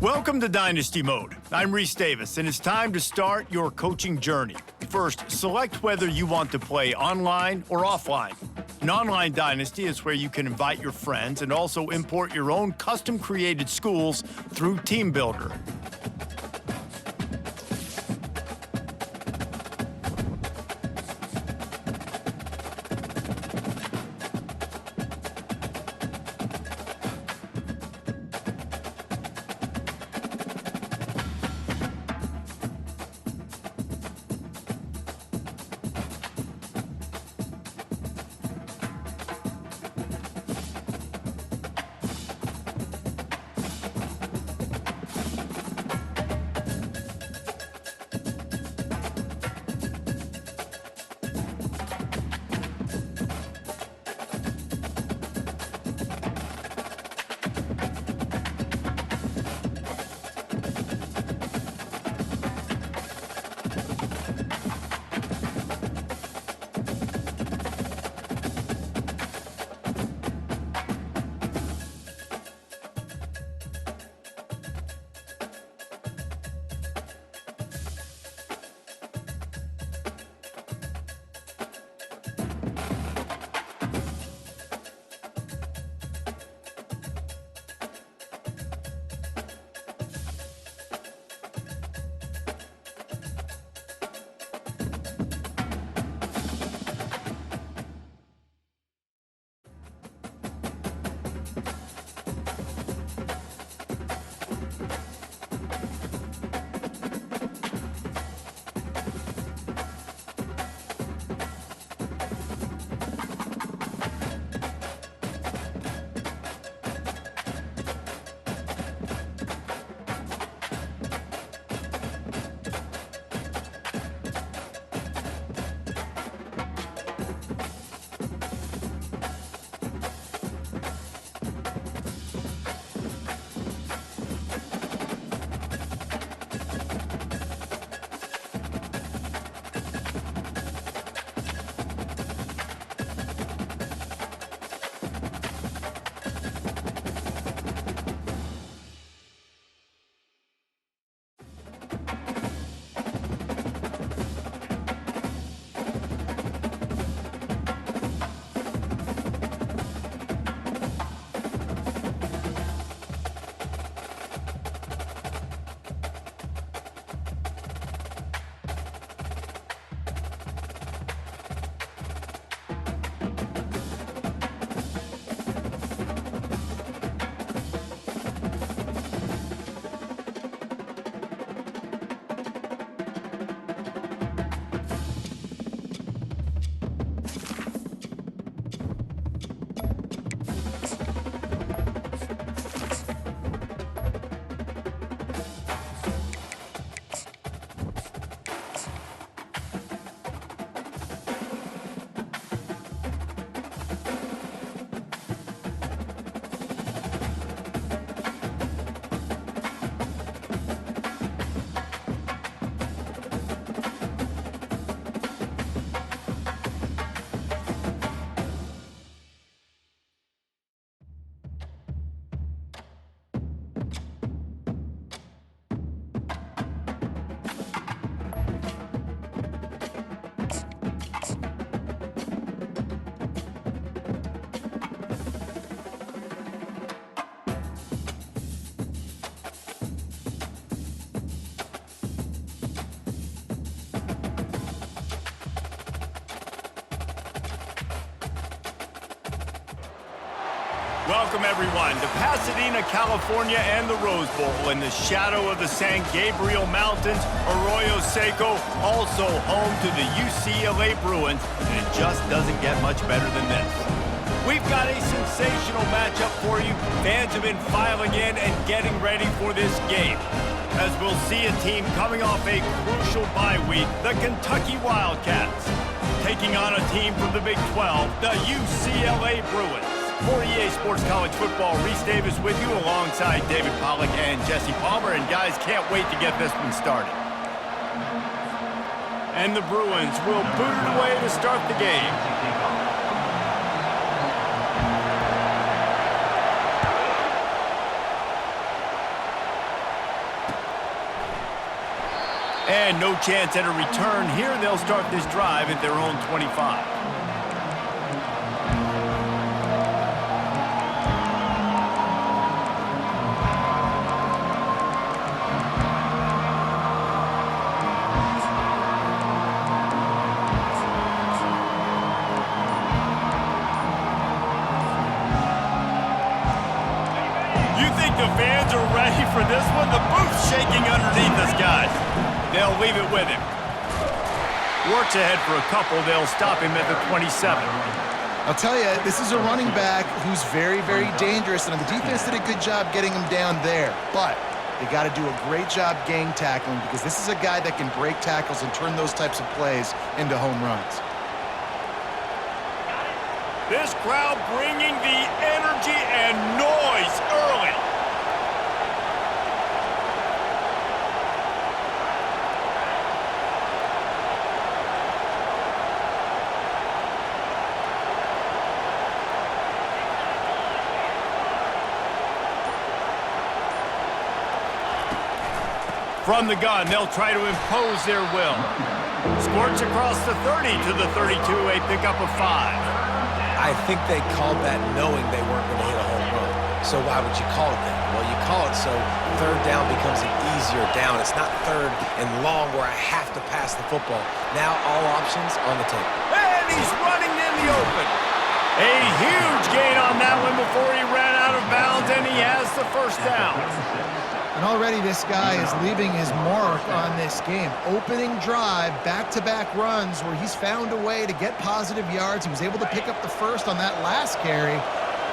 Welcome to Dynasty Mode. I'm Reese Davis, and it's time to start your coaching journey. First, select whether you want to play online or offline. An online dynasty is where you can invite your friends and also import your own custom-created schools through TeamBuildr. Welcome, everyone, to Pasadena, California, and the Rose Bowl in the shadow of the San Gabriel Mountains. Arroyo Seco, also home to the UCLA Bruins, and it just doesn't get much better than this. We've got a sensational matchup for you. Fans have been filing in and getting ready for this game, as we'll see a team coming off a crucial bye week, the Kentucky Wildcats, taking on a team from the Big 12, the UCLA Bruins. For EA Sports College Football, Reese Davis with you alongside David Pollack and Jesse Palmer. And guys, can't wait to get this one started. And the Bruins will boot it away to start the game. And no chance at a return here. They'll start this drive at their own 25. The fans are ready for this one. The booth's shaking underneath us, guys. They'll leave it with him. Works ahead for a couple. They'll stop him at the 27. I'll tell you, this is a running back who's very, very dangerous, and the defense did a good job getting him down there. But they got to do a great job gang tackling because this is a guy that can break tackles and turn those types of plays into home runs. This crowd bringing the energy and noise early. From the gun, they'll try to impose their will. Squirts across the 30 to the 32, a pickup of 5. I think they called that knowing they weren't going to hit a home run. So why would you call it that? Well, you call it so third down becomes an easier down. It's not third and long where I have to pass the football. Now all options on the table. And he's running in the open. A huge gain on that one before he ran out of bounds, and he has the first down. And already this guy is leaving his mark on this game. Opening drive, back-to-back runs where he's found a way to get positive yards. He was able to pick up the first on that last carry.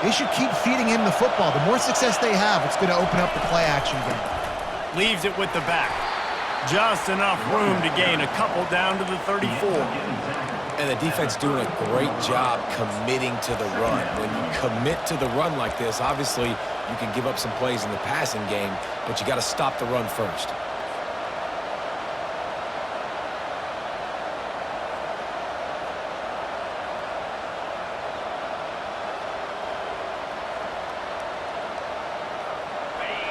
They should keep feeding him the football. The more success they have, it's going to open up the play-action game. Leaves it with the back. Just enough room to gain a couple down to the 34. And the defense doing a great job committing to the run. When you commit to the run like this, obviously you can give up some plays in the passing game, but you got to stop the run first.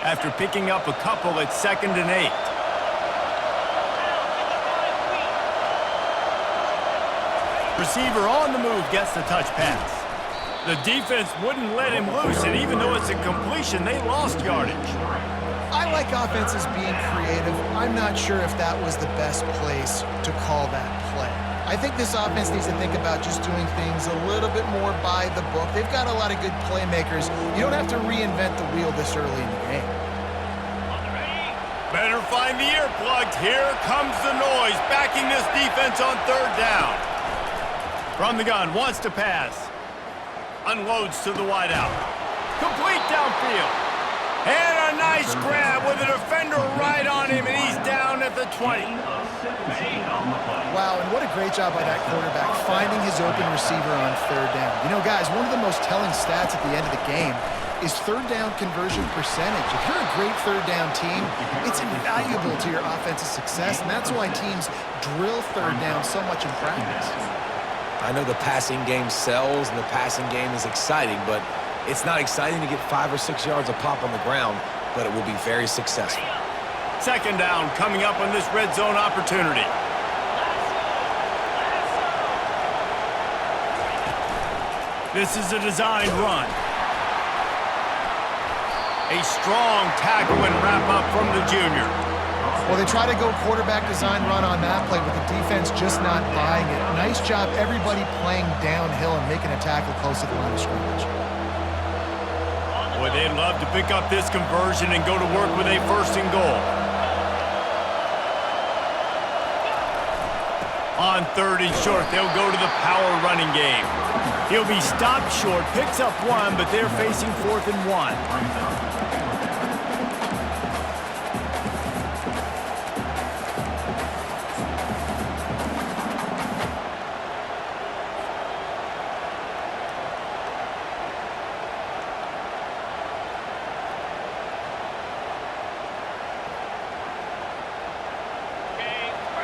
After picking up a couple, it's 2nd and 8. Receiver on the move gets the touch pass. The defense wouldn't let him loose, and even though it's a completion, they lost yardage. I like offenses being creative. I'm not sure if that was the best place to call that play. I think this offense needs to think about just doing things a little bit more by the book. They've got a lot of good playmakers. You don't have to reinvent the wheel this early in the game. Better find the earplugs. Here comes the noise, backing this defense on 3rd down. From the gun, wants to pass. Unloads to the wideout. Complete downfield. And a nice grab with a defender right on him, and he's down at the 20. Wow, and what a great job by that quarterback, finding his open receiver on 3rd down. You know, guys, one of the most telling stats at the end of the game is 3rd down conversion percentage. If you're a great 3rd down team, it's invaluable to your offensive success, and that's why teams drill 3rd down so much in practice. I know the passing game sells and the passing game is exciting, but it's not exciting to get 5 or 6 yards a pop on the ground, but it will be very successful. 2nd down coming up on this red zone opportunity. This is a designed run. A strong tackle and wrap up from the junior. Well, they try to go quarterback design run on that play, but the defense just not buying it. Nice job, everybody playing downhill and making a tackle close to the line of scrimmage. Boy, they'd love to pick up this conversion and go to work with a 1st and goal. On 3rd and short, they'll go to the power running game. He'll be stopped short, picks up 1, but they're facing 4th and 1.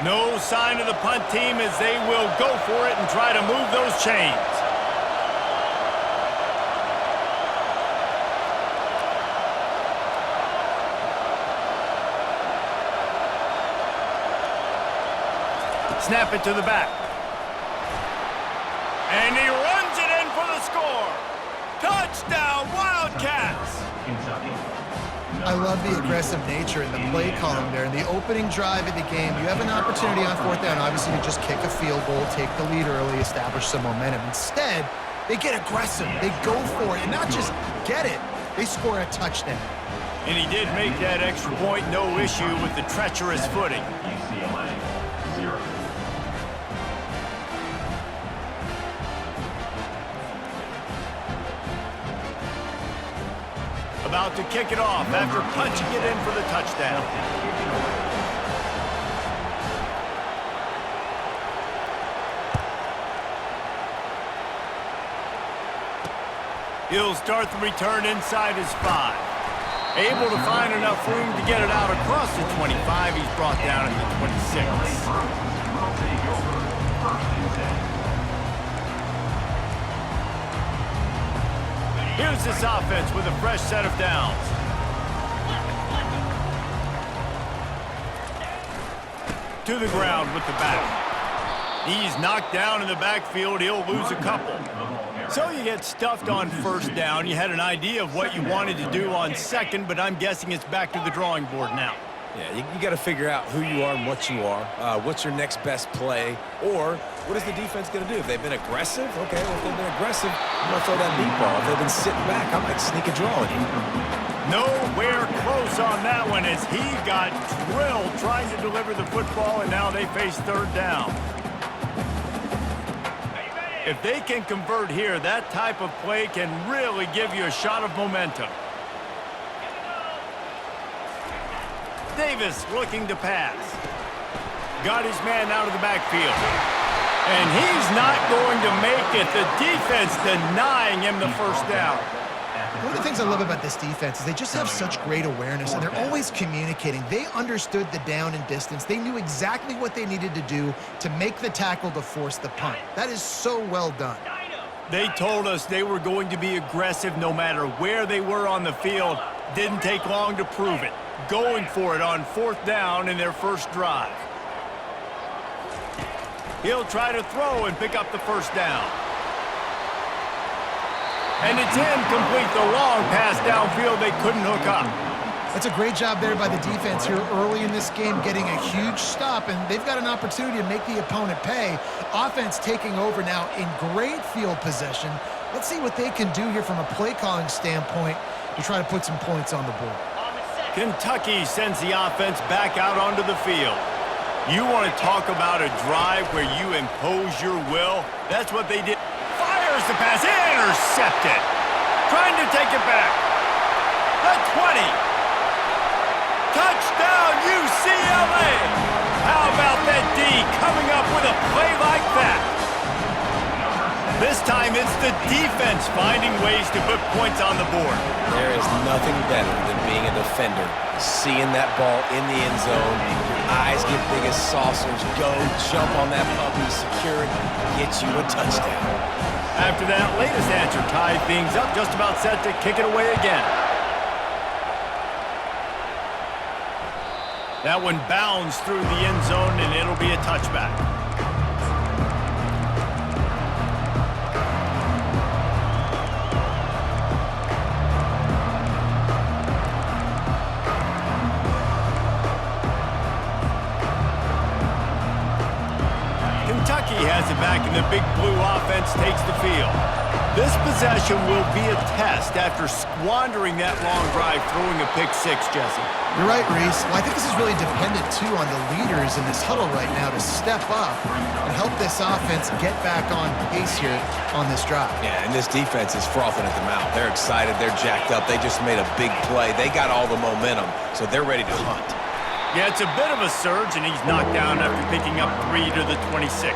No sign of the punt team as they will go for it and try to move those chains. Snap it to the back. And he runs it in for the score. Touchdown, Wildcats! I love the aggressive nature in the play column there. In the opening drive of the game, you have an opportunity on fourth down, obviously, to just kick a field goal, take the lead early, establish some momentum. Instead, they get aggressive. They go for it, and not just get it, they score a touchdown. And he did make that extra point, no issue with the treacherous footing. UCLA, 0. About to kick it off after punching it in for the touchdown. He'll start the return inside his 5. Able to find enough room to get it out across the 25. He's brought down at the 26. Here's this offense with a fresh set of downs. To the ground with the back. He's knocked down in the backfield. He'll lose a couple. So you get stuffed on first down. You had an idea of what you wanted to do on second, but I'm guessing it's back to the drawing board now. Yeah, you got to figure out who you are and what you are. What's your next best play? Or what is the defense going to do? If they've been aggressive, okay, well, if they've been aggressive, I'm going to throw that deep ball. If they've been sitting back, I might sneak a draw on you. Nowhere close on that one as he got drilled trying to deliver the football, and now they face third down. If they can convert here, that type of play can really give you a shot of momentum. Davis looking to pass. Got his man out of the backfield. And he's not going to make it. The defense denying him the first down. One of the things I love about this defense is they just have such great awareness, and they're always communicating. They understood the down and distance. They knew exactly what they needed to do to make the tackle to force the punt. That is so well done. They told us they were going to be aggressive no matter where they were on the field. Didn't take long to prove it. Going for it on fourth down in their first drive. He'll try to throw and pick up the first down. And it's incomplete. The long pass downfield they couldn't hook up. That's a great job there by the defense here early in this game, getting a huge stop, and they've got an opportunity to make the opponent pay. Offense taking over now in great field possession. Let's see what they can do here from a play calling standpoint to try to put some points on the board. Kentucky sends the offense back out onto the field. You want to talk about a drive where you impose your will? That's what they did. Fires the pass, intercepted. Trying to take it back. The 20. Touchdown, UCLA. How about that D coming up with a play like that? This time it's the defense finding ways to put points on the board. There is nothing better than being a defender, seeing that ball in the end zone, your eyes get big as saucers, go, jump on that puppy, secure it, get you a touchdown. After that latest answer tied things up, just about set to kick it away again. That one bounds through the end zone, and it'll be a touchback. Kentucky has it back, and the Big Blue offense takes the field. This possession will be a test after squandering that long drive, throwing a pick six, Jesse. You're right, Reese. Well, I think this is really dependent, too, on the leaders in this huddle right now to step up and help this offense get back on pace here on this drive. Yeah, and this defense is frothing at the mouth. They're excited. They're jacked up. They just made a big play. They got all the momentum, so they're ready to hunt. Yeah, it's a bit of a surge, and he's knocked down after picking up 3 to the 26.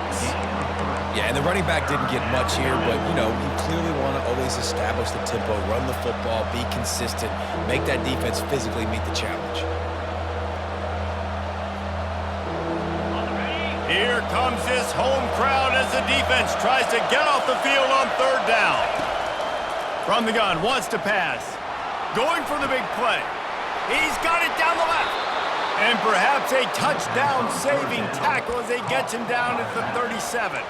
Yeah, and the running back didn't get much here, but, you know, you clearly want to always establish the tempo, run the football, be consistent, make that defense physically meet the challenge. Here comes this home crowd as the defense tries to get off the field on third down. From the gun, wants to pass. Going for the big play. He's got it down the left. And perhaps a touchdown-saving tackle as they get him down at the 37.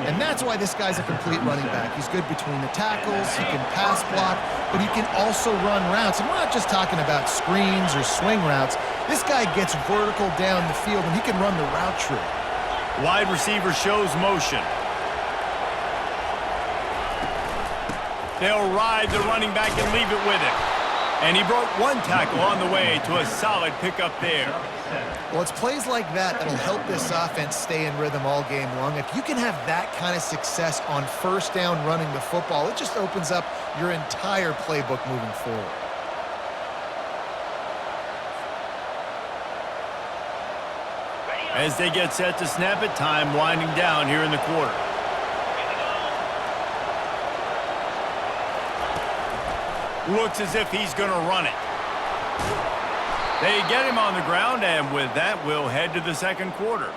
And that's why this guy's a complete running back. He's good between the tackles, he can pass block, but he can also run routes. And we're not just talking about screens or swing routes. This guy gets vertical down the field, and he can run the route tree. Wide receiver shows motion. They'll ride the running back and leave it with him. And he broke one tackle on the way to a solid pickup there. Well, it's plays like that that'll help this offense stay in rhythm all game long. If you can have that kind of success on first down running the football, it just opens up your entire playbook moving forward. As they get set to snap it, time winding down here in the quarter. Looks as if he's going to run it. They get him on the ground, and with that, we'll head to the second quarter.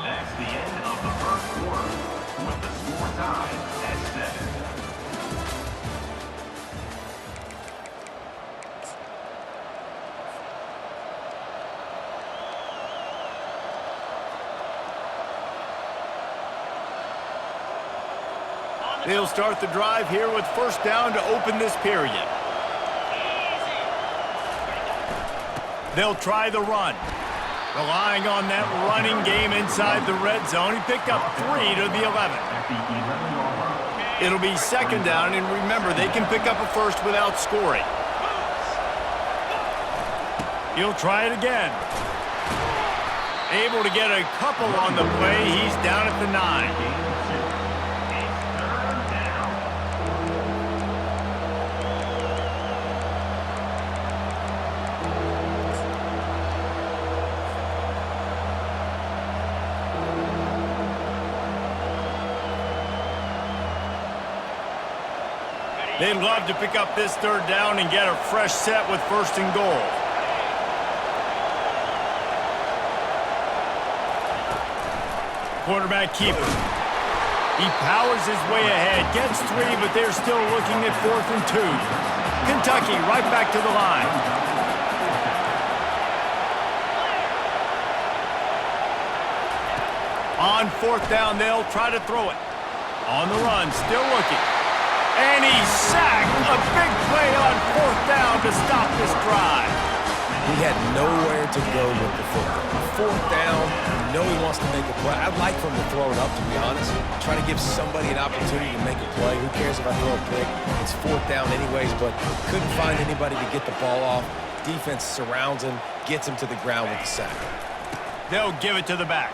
That's the end of the first quarter, with the score tied at 7. They'll start the drive here with first down to open this period. They'll try the run. Relying on that running game inside the red zone. He picked up 3 to the 11. It'll be second down, and remember, they can pick up a first without scoring. He'll try it again. Able to get a couple on the play. He's down at the 9. They'd love to pick up this third down and get a fresh set with first and goal. Quarterback keeper. He powers his way ahead, gets 3, but they're still looking at 4th and 2. Kentucky right back to the line. On 4th down, they'll try to throw it. On the run, still looking. And he's sacked. A big play on 4th down to stop this drive. He had nowhere to go with the football. 4th down, you know he wants to make a play. I'd like for him to throw it up, to be honest. Try to give somebody an opportunity to make a play. Who cares if I throw a pick? It's 4th down anyways, but couldn't find anybody to get the ball off. Defense surrounds him, gets him to the ground with the sack. They'll give it to the back.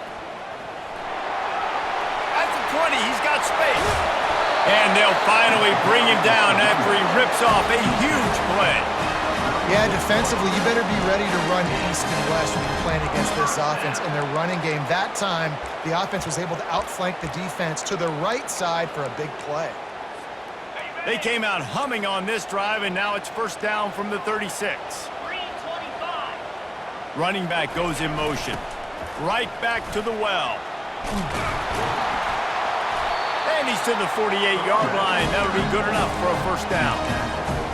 At the 20, he's got space. And they'll finally bring him down after he rips off a huge play. Yeah, defensively, you better be ready to run east and west when you're playing against this offense in their running game. That time, the offense was able to outflank the defense to the right side for a big play. They came out humming on this drive, and now it's first down from the 36. Running back goes in motion. Right back to the well. And he's to the 48-yard line. That'll be good enough for a first down.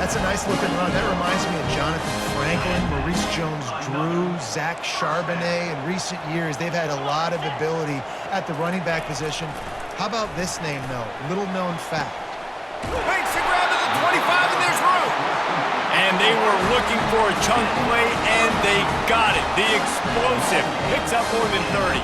That's a nice-looking run. That reminds me of Jonathan Franklin, Maurice Jones-Drew, Zach Charbonnet. In recent years, they've had a lot of ability at the running back position. How about this name, though? Little-known fact. Makes the grab at the 25, and there's room. And they were looking for a chunk play, and they got it. The explosive picks up more than 30.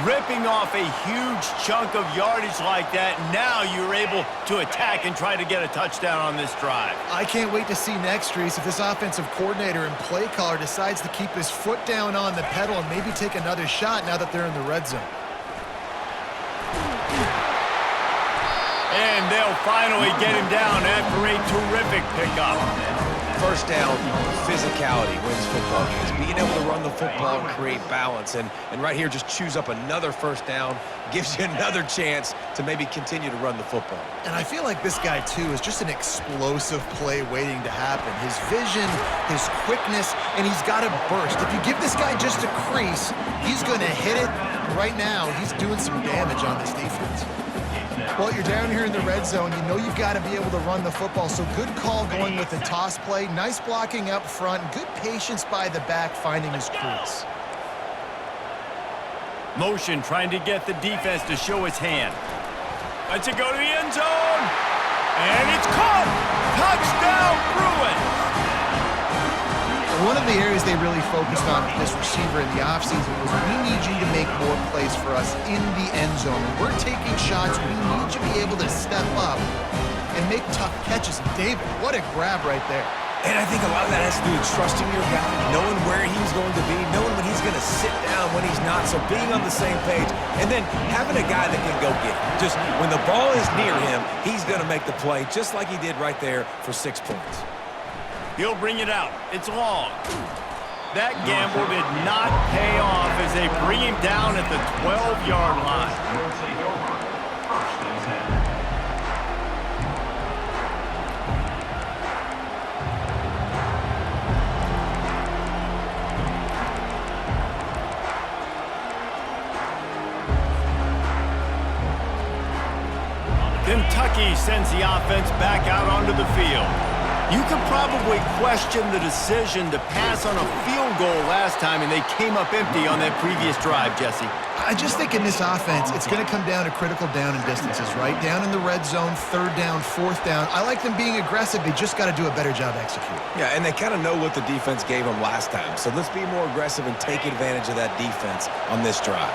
Ripping off a huge chunk of yardage like that, now you're able to attack and try to get a touchdown on this drive. I can't wait to see next, Reese, if this offensive coordinator and play caller decides to keep his foot down on the pedal and maybe take another shot now that they're in the red zone. And they'll finally get him down after a terrific pickup. First down, physicality wins football games. Being able to run the football and create balance. And right here, just choose up another first down, gives you another chance to maybe continue to run the football. And I feel like this guy, too, is just an explosive play waiting to happen. His vision, his quickness, and he's got a burst. If you give this guy just a crease, he's going to hit it. Right now, he's doing some damage on this defense. Well, you're down here in the red zone. You know you've got to be able to run the football, so good call going with the toss play. Nice blocking up front. Good patience by the back finding his crease. Motion trying to get the defense to show his hand. Lets it go to the end zone. And it's caught. Touchdown, Bruins. One of the areas they really focused on with this receiver in the offseason was we need you to make more plays for us in the end zone. When we're taking shots, we need you to be able to step up and make tough catches. And David, what a grab right there. And I think a lot of that has to do with trusting your guy, knowing where he's going to be, knowing when he's going to sit down, when he's not, so being on the same page, and then having a guy that can go get it. Just when the ball is near him, he's going to make the play, just like he did right there for 6 points. He'll bring it out. It's long. That gamble did not pay off as they bring him down at the 12-yard line. Will take over. First and 10. Kentucky sends the offense back out onto the field. You could probably question the decision to pass on a field goal last time, and they came up empty on that previous drive, Jesse. I just think in this offense, it's going to come down to critical down and distances, right? Down in the red zone, third down, fourth down. I like them being aggressive. They just got to do a better job executing. Yeah, and they kind of know what the defense gave them last time. So let's be more aggressive and take advantage of that defense on this drive.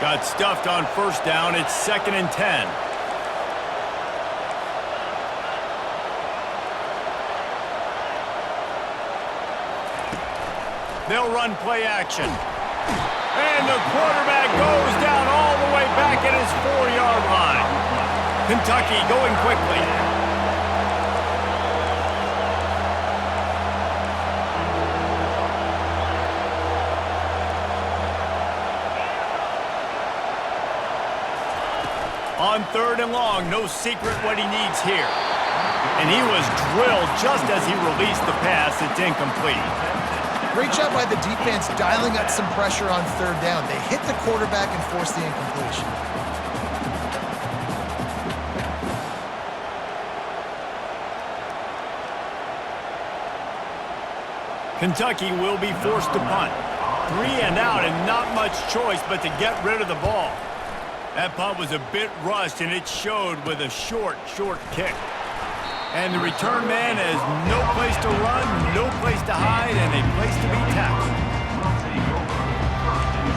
Got stuffed on first down. It's 2nd and 10. They'll run play action. And the quarterback goes down all the way back at his 4-yard line. Kentucky going quickly. On 3rd and long, no secret what he needs here. And he was drilled just as he released the pass. It's incomplete. Great job by the defense dialing up some pressure on third down. They hit the quarterback and forced the incompletion. Kentucky will be forced to punt. 3 and out and not much choice but to get rid of the ball. That punt was a bit rushed, and it showed with a short kick. And the return man has no place to run, no place to hide, and a place to be tackled. Will take over. First and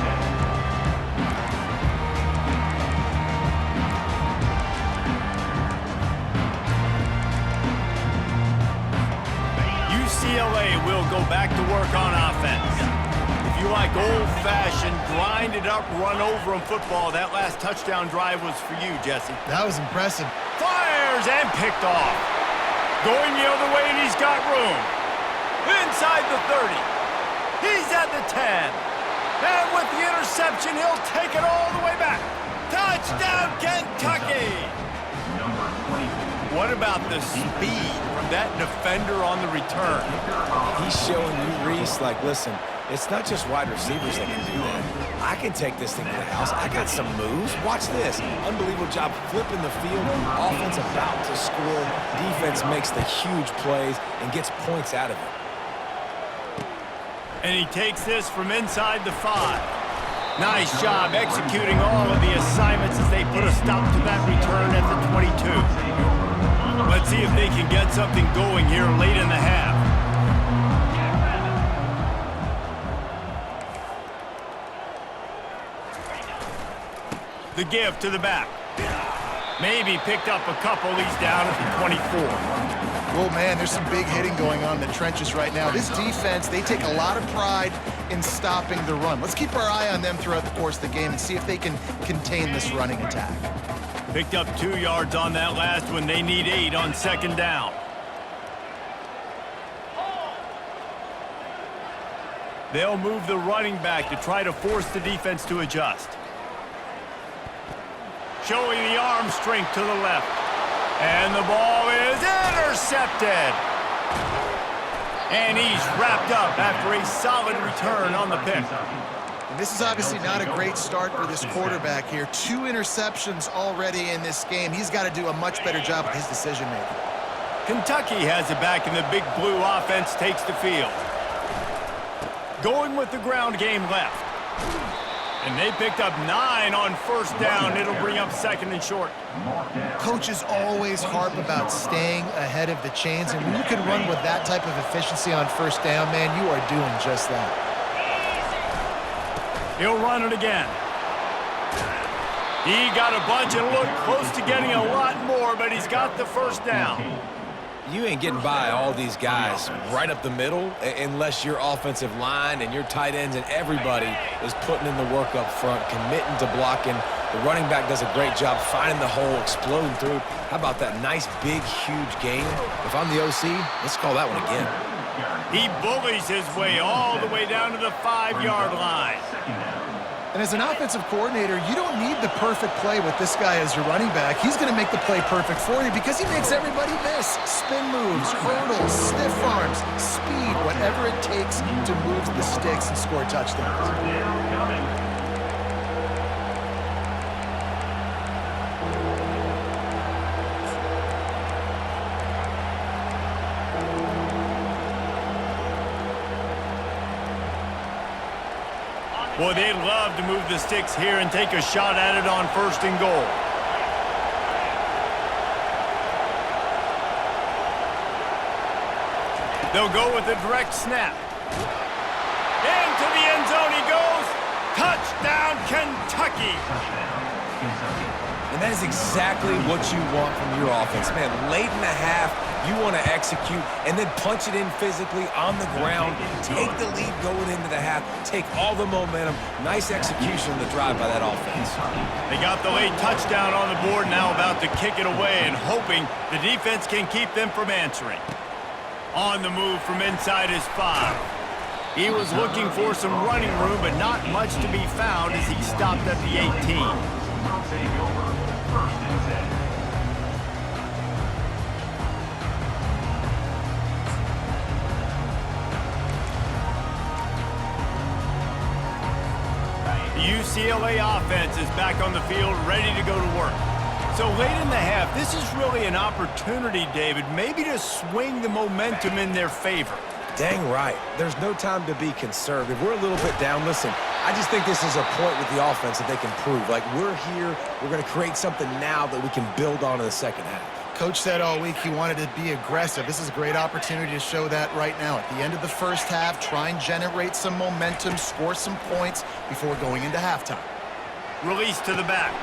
10. UCLA will go back to work on offense. If you like old-fashioned, grinded-up, run-over-'em football, that last touchdown drive was for you, Jesse. That was impressive. Fires and picked off. Going the other way, and he's got room. Inside the 30. He's at the 10. And with the interception, he'll take it all the way back. Touchdown, Kentucky! Number 24. What about the speed from that defender on the return? He's showing you, Reese, like, listen, it's not just wide receivers that can do that. I can take this thing to the house. I got some moves. Watch this. Unbelievable job flipping the field. Offense about to score. Defense makes the huge plays and gets points out of it. And he takes this from inside the 5. Nice job executing all of the assignments as they put a stop to that return at the 22. Let's see if they can get something going here late in the half. The give to the back. Maybe picked up a couple. He's down at the 24. Oh, man, there's some big hitting going on in the trenches right now. This defense, they take a lot of pride in stopping the run. Let's keep our eye on them throughout the course of the game and see if they can contain this running attack. Picked up 2 yards on that last one. They need 8 on 2nd down. They'll move the running back to try to force the defense to adjust. Showing the arm strength to the left. And the ball is intercepted. And he's wrapped up after a solid return on the pick. And this is obviously not a great start for this quarterback here. 2 interceptions already in this game. He's got to do a much better job with his decision-making. Kentucky has it back, and the Big Blue offense takes the field. Going with the ground game left. And they picked up 9 on first down. It'll bring up 2nd and short. Coaches always harp about staying ahead of the chains, and when you can run with that type of efficiency on first down, man, you are doing just that. He'll run it again. He got a bunch and looked close to getting a lot more, but he's got the first down. You ain't getting by all these guys right up the middle unless your offensive line and your tight ends and everybody is putting in the work up front, committing to blocking. The running back does a great job finding the hole, exploding through. How about that nice, big, huge gain? If I'm the OC, let's call that one again. He bullies his way all the way down to the 5-yard line. And as an offensive coordinator, you don't need the perfect play with this guy as your running back. He's going to make the play perfect for you because he makes everybody miss. Spin moves, hurdles, stiff arms, speed, whatever it takes to move the sticks and score touchdowns. Boy, they'd love to move the sticks here and take a shot at it on 1st and goal. They'll go with a direct snap. Into the end zone he goes. Touchdown, Kentucky. And that is exactly what you want from your offense. Man, late in the half, you want to execute and then punch it in physically on the ground. Take the lead going into the half. Take all the momentum. Nice execution of the drive by that offense. They got the late touchdown on the board, now about to kick it away and hoping the defense can keep them from answering. On the move from inside his 5. He was looking for some running room, but not much to be found as he stopped at the 18. The UCLA offense is back on the field, ready to go to work. So late in the half, this is really an opportunity, David, maybe to swing the momentum in their favor. Dang right. There's no time to be conservative. We're a little bit down. Listen, I just think this is a point with the offense that they can prove. Like, we're here, we're going to create something now that we can build on in the second half. Coach said all week he wanted to be aggressive. This is a great opportunity to show that right now. At the end of the first half, try and generate some momentum, score some points before going into halftime. Release to the back.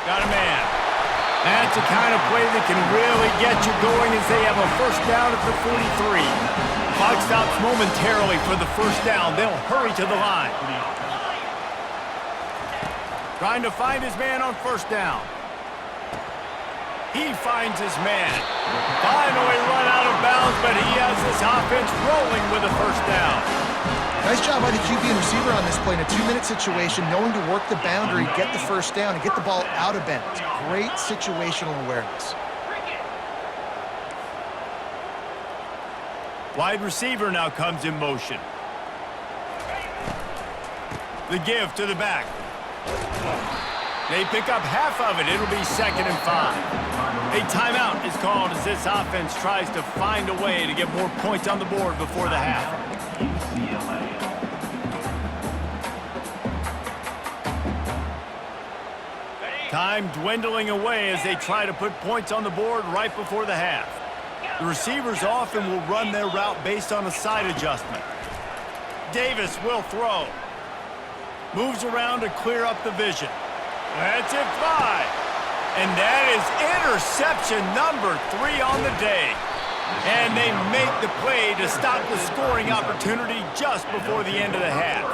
Got a man. That's the kind of play that can really get you going as they have a first down at the 43. Clock stops momentarily for the first down. They'll hurry to the line. Trying to find his man on first down. He finds his man. Finally run out of bounds, but he has this offense rolling with a first down. Nice job by the QB and receiver on this play in a 2-minute situation, knowing to work the boundary, get the first down, and get the ball out of bounds. Great situational awareness. Wide receiver now comes in motion. The give to the back. They pick up half of it. It'll be 2nd and 5. A timeout is called as this offense tries to find a way to get more points on the board before the half. Time dwindling away as they try to put points on the board right before the half. The receivers often will run their route based on a side adjustment. Davis will throw. Moves around to clear up the vision. That's it, 5. And that is interception number 3 on the day. And they make the play to stop the scoring opportunity just before the end of the half.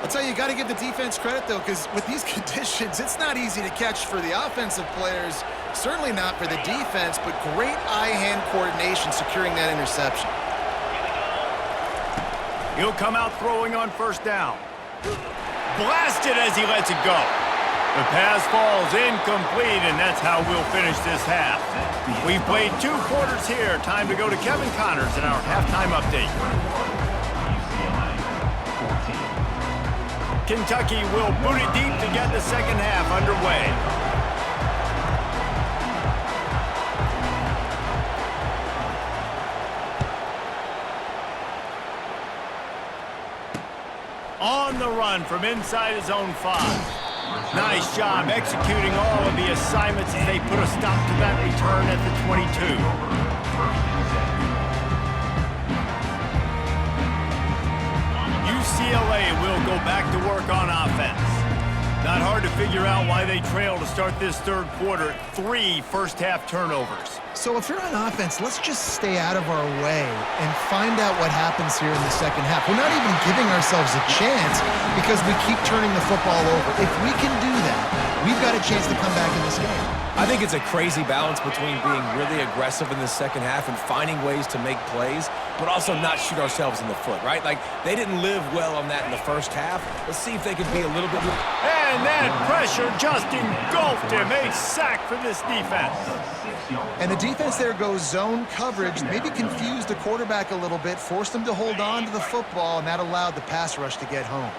I'll tell you, you got to give the defense credit, though, because with these conditions, it's not easy to catch for the offensive players, certainly not for the defense, but great eye-hand coordination securing that interception. He'll come out throwing on first down. Blasted as he lets it go. The pass falls incomplete, and that's how we'll finish this half. We've played 2 quarters here. Time to go to Kevin Connors in our halftime update. Kentucky will boot it deep to get the second half underway. On the run from inside his own 5. Nice job executing all of the assignments as they put a stop to that return at the 22. UCLA will go back to work on offense. Not hard to figure out why they trail to start this third quarter. 3 first-half turnovers. So if you're on offense, let's just stay out of our way and find out what happens here in the second half. We're not even giving ourselves a chance because we keep turning the football over. If we can do that, we've got a chance to come back in this game. I think it's a crazy balance between being really aggressive in the second half and finding ways to make plays, but also not shoot ourselves in the foot, right? Like, they didn't live well on that in the first half. Let's see if they can be a little bit more... And that pressure just engulfed him. A sack for this defense. And the defense there goes zone coverage, maybe confused the quarterback a little bit, forced him to hold on to the football, and that allowed the pass rush to get home.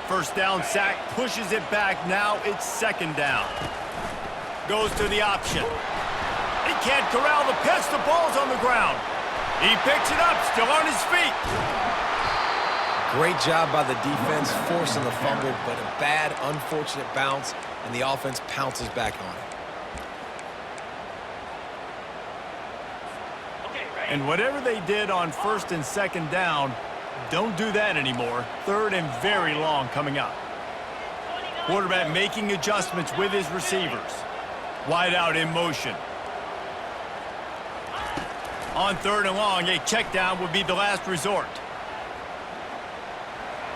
First down sack, pushes it back. Now it's second down. Goes to the option. He can't corral the pitch. The ball's on the ground. He picks it up, still on his feet. Great job by the defense forcing the fumble, but a bad, unfortunate bounce, and the offense pounces back on it. And whatever they did on first and second down, don't do that anymore. Third and very long coming up. Quarterback making adjustments with his receivers. Wide out in motion. On third and long, a check down would be the last resort.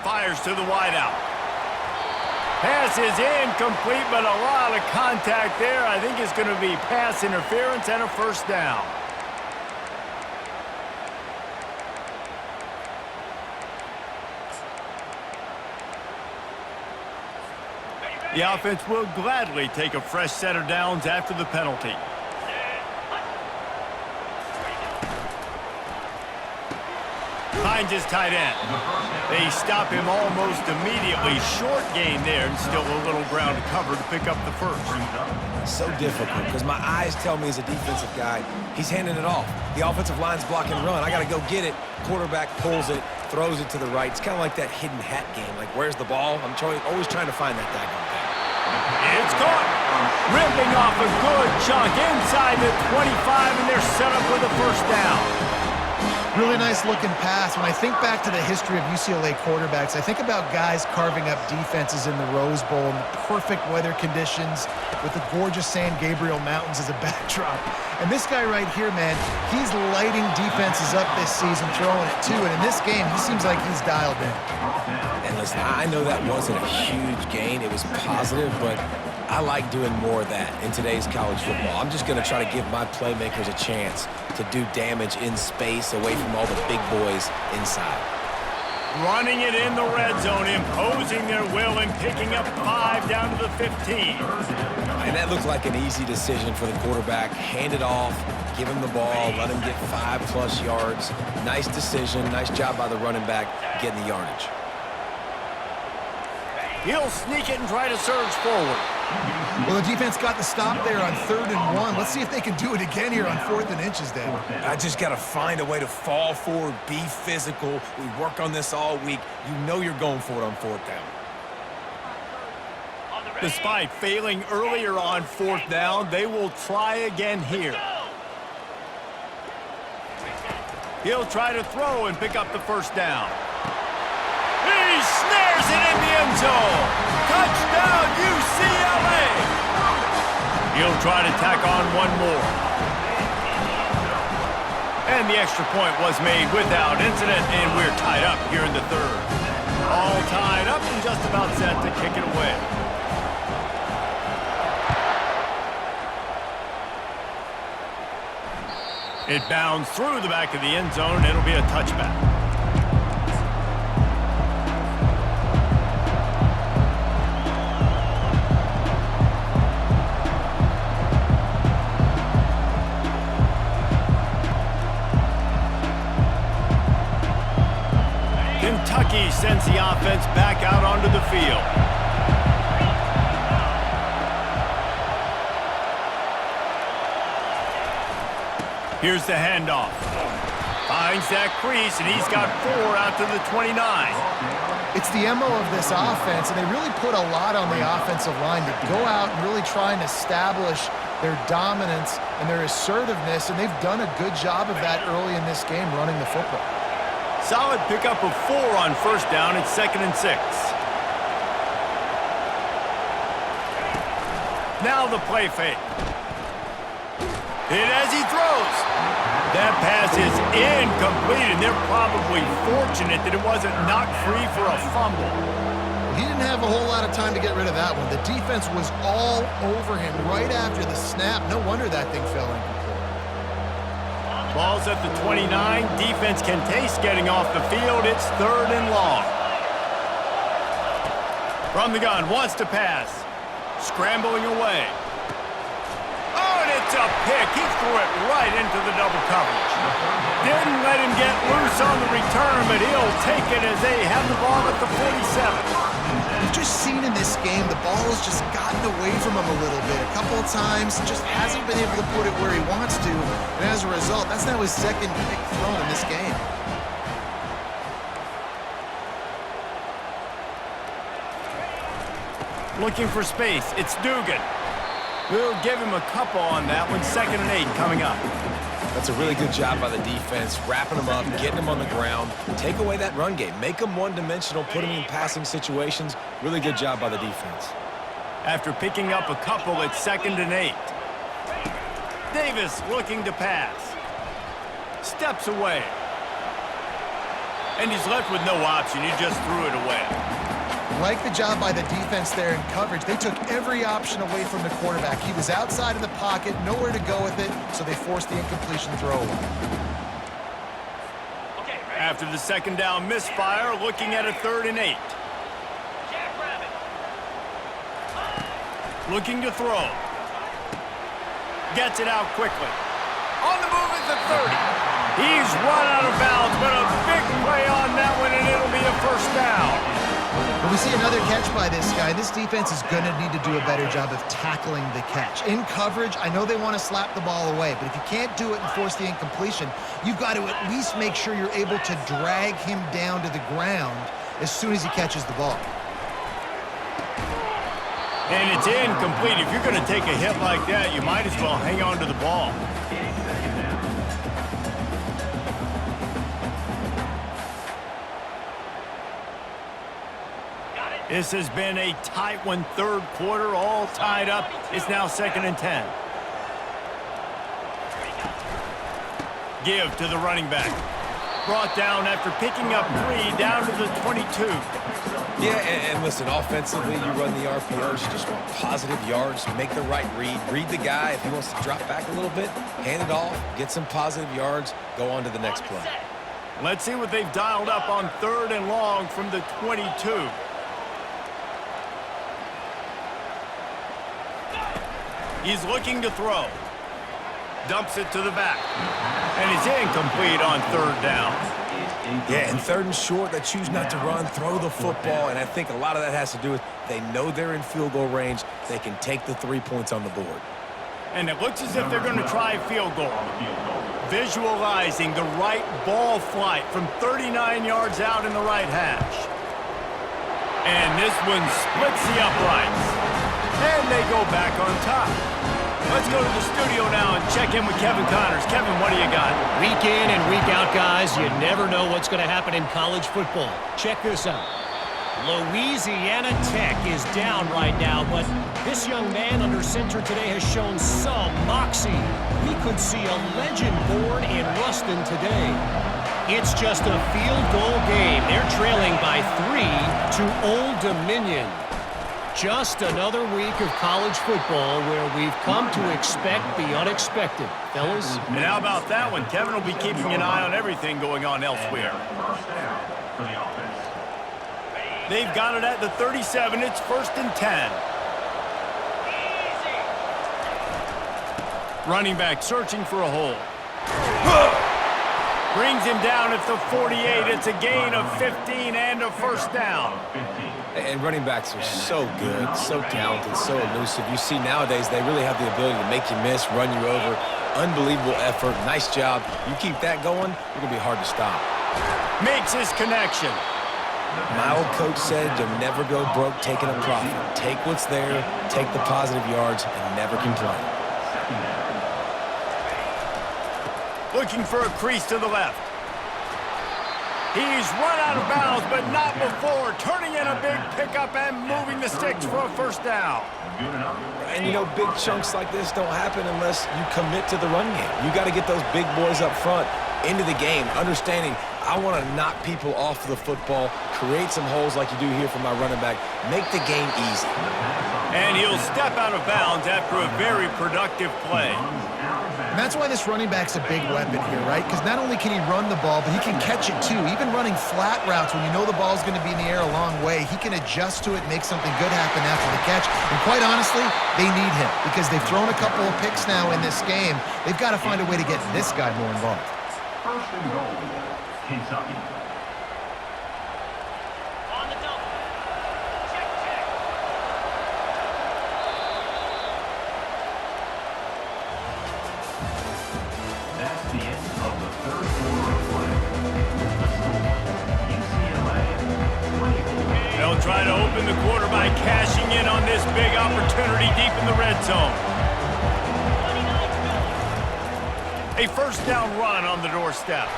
Fires to the wide out. Pass is incomplete, but a lot of contact there. I think it's going to be pass interference and a first down. The offense will gladly take a fresh set of downs after the penalty. Finds his tight end. They stop him almost immediately. Short gain there and still a little ground to cover to pick up the first. So difficult because my eyes tell me as a defensive guy, he's handing it off. The offensive line's blocking run. I got to go get it. Quarterback pulls it, throws it to the right. It's kind of like that hidden hat game. Like, where's the ball? I'm always trying to find that daggone thing. It's caught. Ripping off a good chunk inside the 25, and they're set up with a first down. Really nice looking pass. When I think back to the history of UCLA quarterbacks, I think about guys carving up defenses in the Rose Bowl in the perfect weather conditions with the gorgeous San Gabriel Mountains as a backdrop. And this guy right here, man, he's lighting defenses up this season, throwing it too. And in this game, he seems like he's dialed in. And listen, I know that wasn't a huge gain. It was positive, but I like doing more of that in today's college football. I'm just going to try to give my playmakers a chance to do damage in space away from all the big boys inside. Running it in the red zone, imposing their will and picking up 5 down to the 15. And that looked like an easy decision for the quarterback. Hand it off, give him the ball, let him get 5+ yards. Nice decision, nice job by the running back getting the yardage. He'll sneak it and try to surge forward. Well, the defense got the stop there on 3rd and 1. Let's see if they can do it again here on 4th and inches, Dan. I just got to find a way to fall forward, be physical. We work on this all week. You know you're going for it on 4th down. Despite failing earlier on 4th down, they will try again here. He'll try to throw and pick up the first down. He snares it in the end zone. Touchdown, UCLA. He'll try to tack on one more. And the extra point was made without incident, and we're tied up here in the 3rd. All tied up and just about set to kick it away. It bounds through the back of the end zone. It'll be a touchback. Kentucky sends the offense back out onto the field. Here's the handoff. Finds that crease, and he's got 4 out to the 29. It's the MO of this offense, and they really put a lot on the offensive line to go out and really try and establish their dominance and their assertiveness, and they've done a good job of that early in this game running the football. Solid pickup of 4 on first down. It's 2nd and 6. Now the play fake. Hit as he throws. That pass is incomplete, and they're probably fortunate that it wasn't knocked free for a fumble. He didn't have a whole lot of time to get rid of that one. The defense was all over him right after the snap. No wonder that thing fell incomplete. Ball's at the 29. Defense can taste getting off the field. It's 3rd and long. From the gun, wants to pass. Scrambling away. Oh, and it's a pick. He threw it right into the double coverage. Didn't let him get loose on the return, but he'll take it as they have the ball at the 47. You've just seen in this game, the ball has just gotten away from him a little bit. A couple of times, just hasn't been able to put it where he wants to. And as a result, that's now his 2nd pick thrown in this game. Looking for space. It's Dugan. We'll give him a couple on that one. 2nd and 8 coming up. That's a really good job by the defense, wrapping them up, getting them on the ground. Take away that run game. Make them one-dimensional, put them in passing situations. Really good job by the defense. After picking up a couple, it's 2nd and 8. Davis looking to pass. Steps away. And he's left with no option. He just threw it away. Like the job by the defense there in coverage. They took every option away from the quarterback. He was outside of the pocket, nowhere to go with it, so they forced the incompletion throw away. After the 2nd down misfire, looking at a 3rd and 8. Looking to throw. Gets it out quickly. On the move at the 30. He's run out of bounds, but a big play on that one, and it'll be a 1st down. When we see another catch by this guy, this defense is going to need to do a better job of tackling the catch. In coverage, I know they want to slap the ball away, but if you can't do it and force the incompletion, you've got to at least make sure you're able to drag him down to the ground as soon as he catches the ball. And it's incomplete. If you're going to take a hit like that, you might as well hang on to the ball. This has been a tight one, 3rd quarter, all tied up. It's now 2nd and 10. Give to the running back. Brought down after picking up 3 down to the 22. Yeah, and listen, offensively, you run the RPOs, you just want positive yards, make the right read the guy. If he wants to drop back a little bit, hand it off, get some positive yards, go on to the next play. Let's see what they've dialed up on 3rd and long from the 22. He's looking to throw. Dumps it to the back. And he's incomplete on 3rd down. Yeah, and 3rd and short, they choose not to run, throw the football, and I think a lot of that has to do with they know they're in field goal range. They can take the 3 points on the board. And it looks as if they're going to try a field goal. Visualizing the right ball flight from 39 yards out in the right hash. And this one splits the uprights. And they go back on top. Let's go to the studio now and check in with Kevin Connors. Kevin, what do you got? Week in and week out, guys, you never know what's going to happen in college football. Check this out. Louisiana Tech is down right now, but this young man under center today has shown some moxie. We could see a legend born in Ruston today. It's just a field goal game. They're trailing by 3 to Old Dominion. Just another week of college football where we've come to expect the unexpected. Fellas? And how about that one? Kevin will be keeping an eye on everything going on elsewhere. They've got it at the 37. It's 1st and 10. Running back searching for a hole. Brings him down at the 48. It's a gain of 15 and a first down. And running backs are so good, so talented, so elusive. You see nowadays they really have the ability to make you miss, run you over. Unbelievable effort. Nice job. You keep that going, you're going to be hard to stop. Makes his connection. My old coach said you'll never go broke taking a profit. Take what's there, take the positive yards, and never complain. Looking for a crease to the left. He's run out of bounds, but not before. Turning in a big pickup and moving the sticks for a first down. And, you know, big chunks like this don't happen unless you commit to the run game. You got to get those big boys up front into the game, understanding I want to knock people off the football, create some holes like you do here for my running back, make the game easy. And he'll step out of bounds after a very productive play. And that's why this running back's a big weapon here, right? Because not only can he run the ball, but he can catch it too. Even running flat routes when you know the ball's going to be in the air a long way, he can adjust to it and make something good happen after the catch. And quite honestly, they need him because they've thrown a couple of picks now in this game. They've got to find a way to get this guy more involved. First and goal, Kentucky. On the double. Check, check. That's the end of the third quarter of play. The score, UCLA 24. They'll try to open the quarter by cashing in on this big opportunity deep in the red zone. 29 A first down run on the doorstep.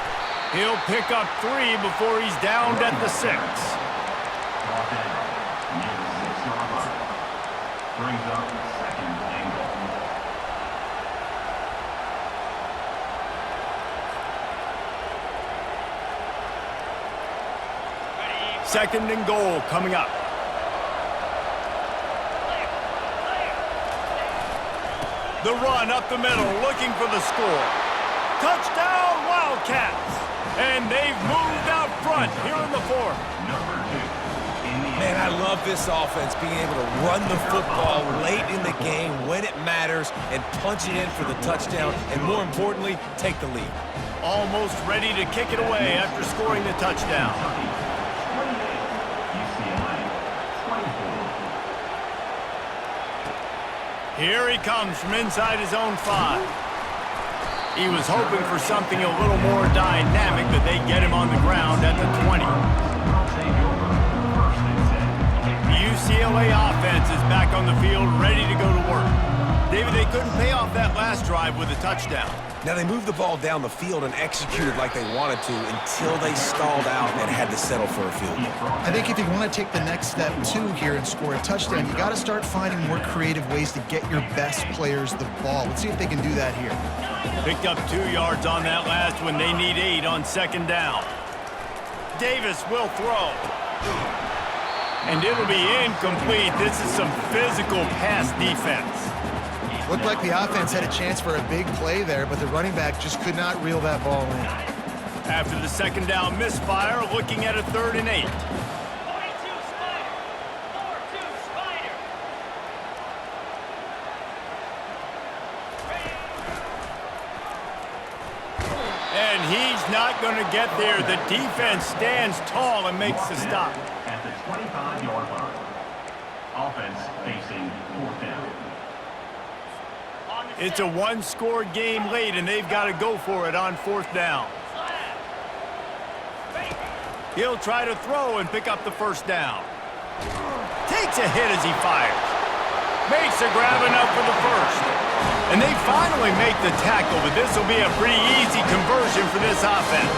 He'll pick up 3 before he's downed at the 6. Brought down near the 6-yard line. Brings up second and goal. Second and goal coming up. The run up the middle, looking for the score. Touchdown, Wildcats! And they've moved out front here in the fourth. Number 2 in the Man, I love this offense, being able to run the football late in the game when it matters and punch it in for the touchdown, and more importantly, take the lead. Almost ready to kick it away after scoring the touchdown. 28, UCLA 24. Here he comes from inside his own 5. He was hoping for something a little more dynamic, but they get him on the ground at the 20. They'll take over first and 10. The UCLA offense is back on the field, ready to go to work. David, they couldn't pay off that last drive with a touchdown. Now, they moved the ball down the field and executed like they wanted to until they stalled out and had to settle for a field goal. I think if you want to take the next step, too, here and score a touchdown, you got to start finding more creative ways to get your best players the ball. Let's see if they can do that here. Picked up 2 yards on that last one. They need 8 on second down. Davis will throw. And it'll be incomplete. This is some physical pass defense. Looked like the offense had a chance for a big play there, but the running back just could not reel that ball in. After the second down misfire, looking at a 3rd and 8. 42 Spider. 4-2 Spider. And he's not going to get there. The defense stands tall and makes the stop. At the 25-yard line. Offense facing 4th down. It's a 1-score game late, and they've got to go for it on 4th down. He'll try to throw and pick up the first down. Takes a hit as he fires. Makes a grab enough for the first. And they finally make the tackle, but this will be a pretty easy conversion for this offense.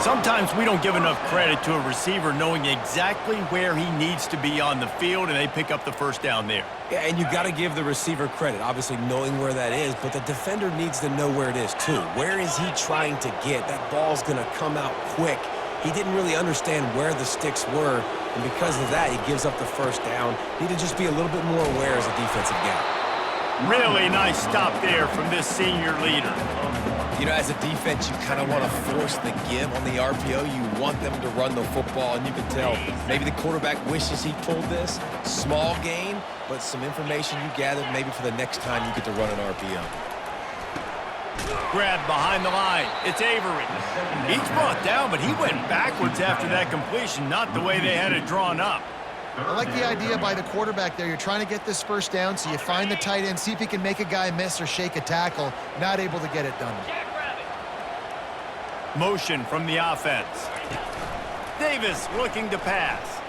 Sometimes we don't give enough credit to a receiver knowing exactly where he needs to be on the field, and they pick up the first down there. Yeah, and you got to give the receiver credit, obviously knowing where that is, but the defender needs to know where it is too. Where is he trying to get? That ball's going to come out quick. He didn't really understand where the sticks were, and because of that, he gives up the first down. Need to just be a little bit more aware as a defensive guy. Really nice stop there from this senior leader. You know, as a defense, you kind of want to force the give on the RPO. You want them to run the football, and you can tell maybe the quarterback wishes he pulled this. Small gain, but some information you gathered maybe for the next time you get to run an RPO. Grabbed behind the line. It's Avery. He's brought down, but he went backwards after that completion, not the way they had it drawn up. I like the idea by the quarterback there. You're trying to get this first down, so you find the tight end, see if he can make a guy miss or shake a tackle. Not able to get it done. Motion from the offense. Davis looking to pass.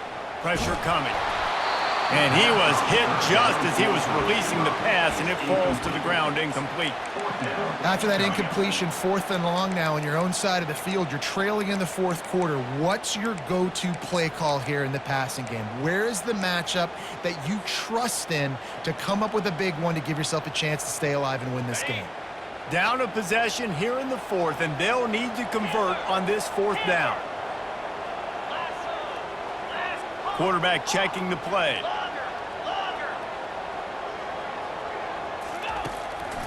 Pressure coming. And he was hit just as he was releasing the pass, and it falls to the ground incomplete. After that incompletion, 4th and long now on your own side of the field, you're trailing in the 4th quarter. What's your go-to play call here in the passing game? Where is the matchup that you trust in to come up with a big one to give yourself a chance to stay alive and win this game? Down a possession here in the 4th, and they'll need to convert on this 4th down. Quarterback checking the play.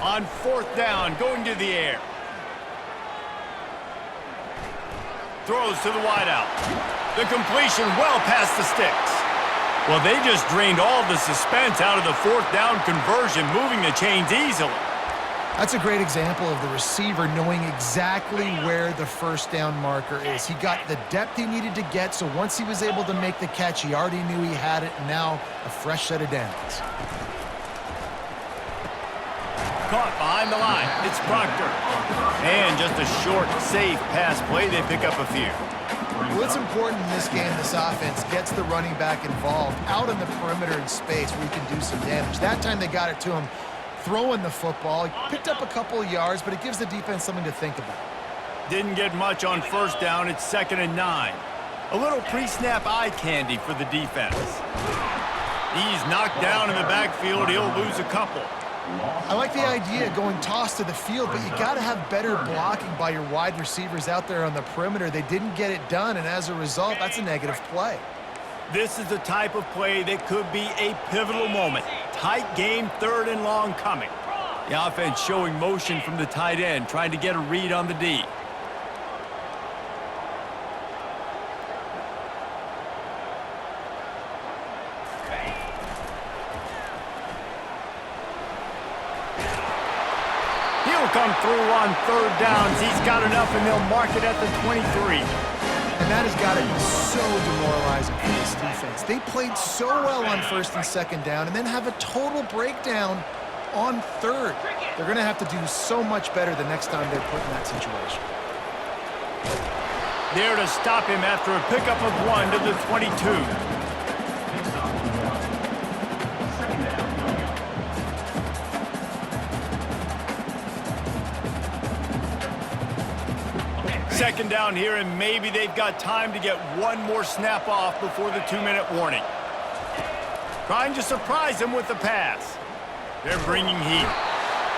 On 4th down, going to the air. Throws to the wideout. The completion well past the sticks. Well, they just drained all the suspense out of the 4th down conversion, moving the chains easily. That's a great example of the receiver knowing exactly where the first down marker is. He got the depth he needed to get, so once he was able to make the catch, he already knew he had it, and now a fresh set of downs. Caught behind the line. It's Proctor. And just a short, safe pass play. They pick up a few. Well, it's important in this game, this offense gets the running back involved out in the perimeter in space where he can do some damage. That time they got it to him throwing the football. He picked up a couple of yards, but it gives the defense something to think about. Didn't get much on 1st down. It's 2nd and 9. A little pre-snap eye candy for the defense. He's knocked down in the backfield. He'll lose a couple. I like the idea of going toss to the field, but you got to have better blocking by your wide receivers out there on the perimeter. They didn't get it done, and as a result, that's a negative play. This is the type of play that could be a pivotal moment. Tight game, 3rd and long coming. The offense showing motion from the tight end, trying to get a read on the D. Come through on 3rd downs. He's got enough, and they'll mark it at the 23. And that has got to be so demoralizing for this defense. They played so well on 1st and 2nd down and then have a total breakdown on 3rd. They're going to have to do so much better the next time they're put in that situation. There to stop him after a pickup of 1 to the 22. Second down here, and maybe they've got time to get one more snap off before the 2-minute warning. Trying to surprise him with the pass. They're bringing heat.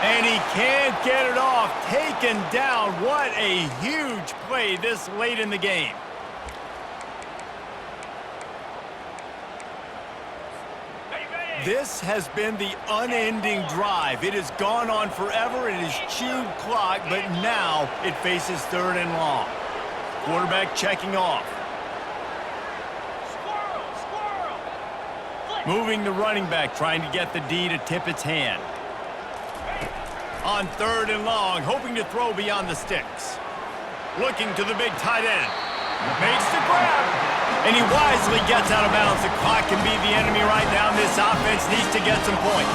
And he can't get it off. Taken down. What a huge play this late in the game. This has been the unending drive. It has gone on forever. It has chewed clock, but now it faces 3rd and long. Quarterback checking off. Moving the running back, trying to get the D to tip its hand. On 3rd and long, hoping to throw beyond the sticks. Looking to the big tight end. Makes the grab. And he wisely gets out of bounds. The clock can be the enemy right now. This offense needs to get some points.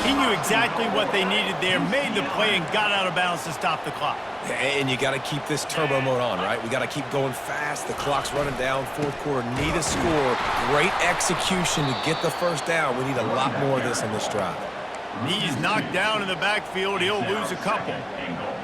He knew exactly what they needed there, made the play, and got out of bounds to stop the clock. And you got to keep this turbo mode on, right? We got to keep going fast. The clock's running down. 4th quarter, need a score. Great execution to get the 1st down. We need a lot more of this in this drive. He's knocked down in the backfield. He'll lose a couple.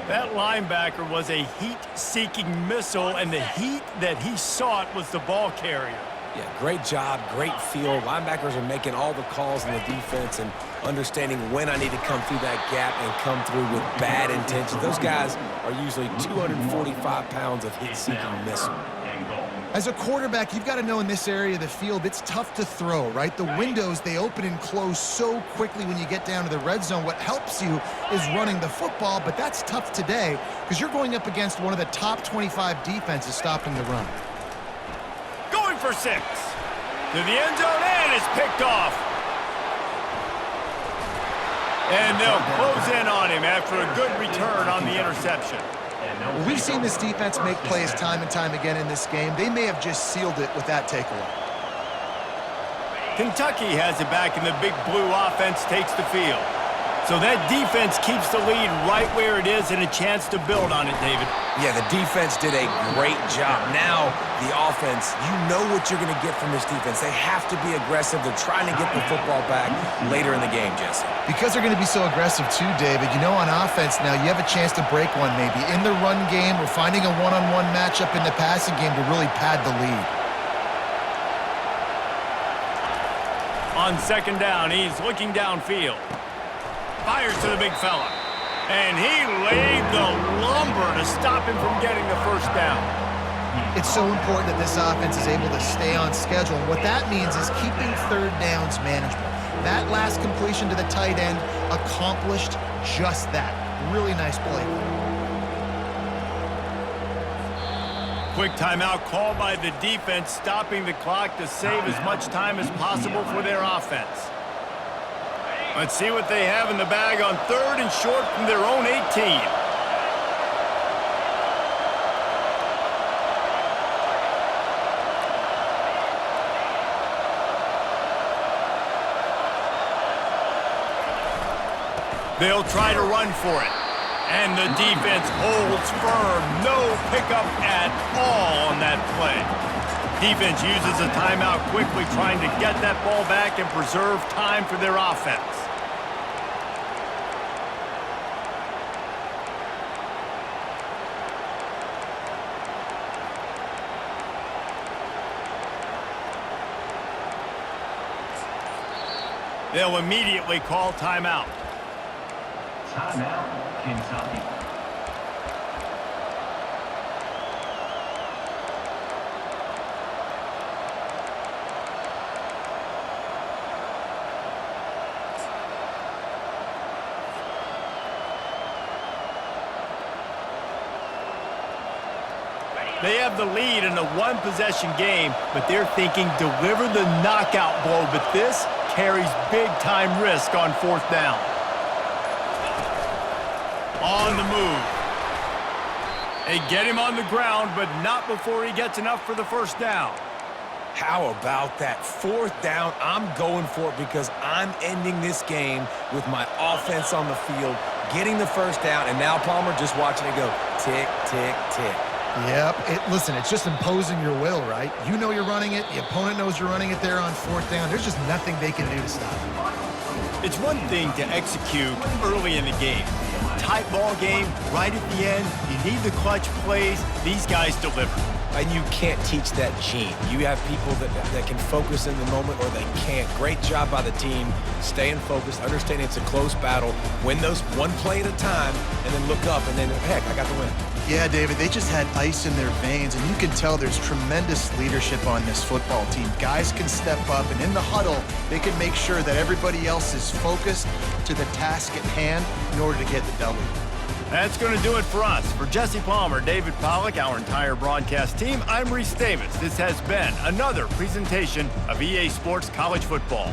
That linebacker was a heat-seeking missile, and the heat that he sought was the ball carrier. Yeah, great job, great feel. Linebackers are making all the calls in the defense and understanding when I need to come through that gap and come through with bad intentions. Those guys are usually 245 pounds of heat-seeking missile. As a quarterback, you've got to know in this area of the field, it's tough to throw, right? The windows, they open and close so quickly when you get down to the red zone. What helps you is running the football, but that's tough today because you're going up against one of the top 25 defenses stopping the run. Going for 6. To the end zone, and it's picked off. And they'll close in on him after after a good return on the interception. Well, we've seen this defense make plays time and time again in this game. They may have just sealed it with that takeaway. Kentucky has it back, and the big blue offense takes the field. So that defense keeps the lead right where it is and a chance to build on it, David. Yeah, the defense did a great job. Now, the offense, you know what you're going to get from this defense. They have to be aggressive. They're trying to get the football back later in the game, Jesse. Because they're going to be so aggressive too, David, you know, on offense now, you have a chance to break one maybe in the run game or finding a one-on-one matchup in the passing game to really pad the lead. On second down, he's looking downfield. Fires to the big fella. And he laid the lumber to stop him from getting the first down. It's so important that this offense is able to stay on schedule. And what that means is keeping third downs manageable. That last completion to the tight end accomplished just that. Really nice play. Quick timeout called by the defense, stopping the clock to save as much time as possible for their offense. Let's see what they have in the bag on third and short from their own 18. They'll try to run for it. And the defense holds firm. No pickup at all on that play. Defense uses a timeout quickly, trying to get that ball back and preserve time for their offense. They'll immediately call timeout. Timeout, Kentucky. They have the lead in a one-possession game, but they're thinking deliver the knockout blow, but this carries big-time risk on fourth down. On the move. They get him on the ground, but not before he gets enough for the first down. How about that? Fourth down, I'm going for it because I'm ending this game with my offense on the field, getting the first down, and now Palmer just watching it go tick, tick, tick. Yep. Listen, it's just imposing your will, right? You know you're running it. The opponent knows you're running it there on fourth down. There's just nothing they can do to stop it. It's one thing to execute early in the game. Tight ball game, right at the end, you need the clutch plays. These guys deliver. And you can't teach that gene. You have people that can focus in the moment or they can't. Great job by the team, staying focused, understanding it's a close battle, win those one play at a time, and then look up and then, heck, I got the win. Yeah, David, they just had ice in their veins, and you can tell there's tremendous leadership on this football team. Guys can step up, and in the huddle, they can make sure that everybody else is focused to the task at hand in order to get the W. That's going to do it for us. For Jesse Palmer, David Pollack, our entire broadcast team, I'm Reese Davis. This has been another presentation of EA Sports College Football.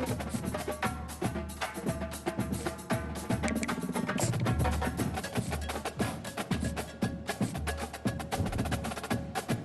Spider.